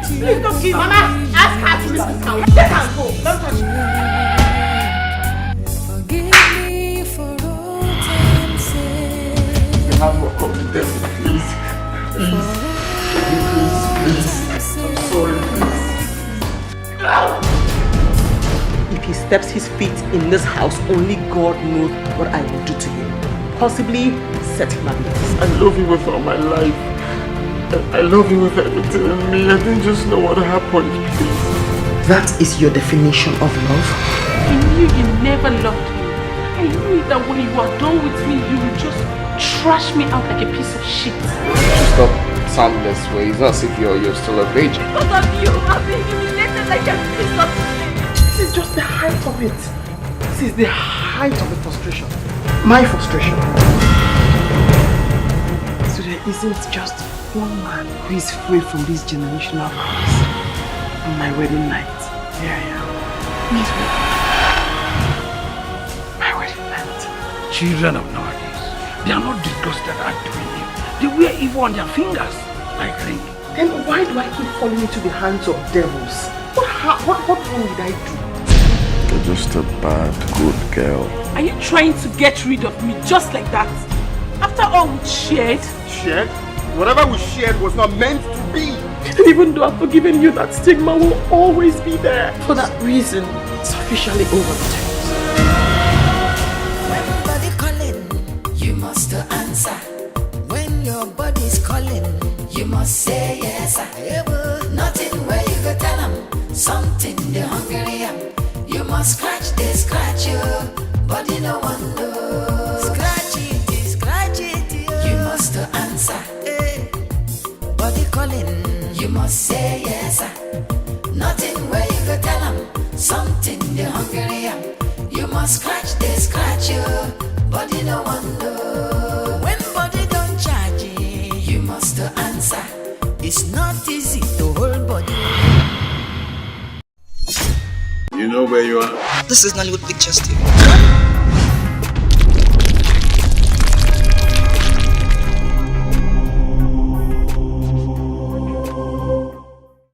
Please don't give Mama, ask her to leave this house. Let her go. Don't touch me. You have more confidence, please. Please. Please. I'm sorry, please. If he steps his feet in this house, only God knows what I will do to him. Possibly set him ablaze. I love you with all my life. I love you with everything in me. I didn't just know what happened, please. That is your definition of love? I knew you never loved me. I knew that when you are done with me, you will just trash me out like a piece of shit. Stop sounding this way. It's not as if you're still a virgin. Because of you, I've been humiliated like a piece of shit. This is just the height of it. This is the height of the frustration. My frustration. So there isn't just one man who is free from this generational curse. On my wedding night, here I am. Meet me. My wedding night. Children of nowadays, they are not disgusted at doing you. They wear evil on their fingers, like ring. Then why do I keep falling into the hands of devils? What wrong did I do? You're just a bad, good girl. Are you trying to get rid of me just like that? After all we shared? Shared? Whatever we shared was not meant to be. And even though I've forgiven you, that stigma will always be there. For that reason, it's officially over. When body calling, you must answer. When your body's calling, you must say yes. Nothing where you go tell them, something they hungry am. You must scratch, they scratch you, body no one knows. Scratch it, you must answer. Body calling, you must say yes. Nothing where you go tell them, something they hungry am. You must scratch, they scratch you, body no one know. When body don't charge you must answer. It's not easy to hold body. You know where you are? This is Nollywood Pictures TV.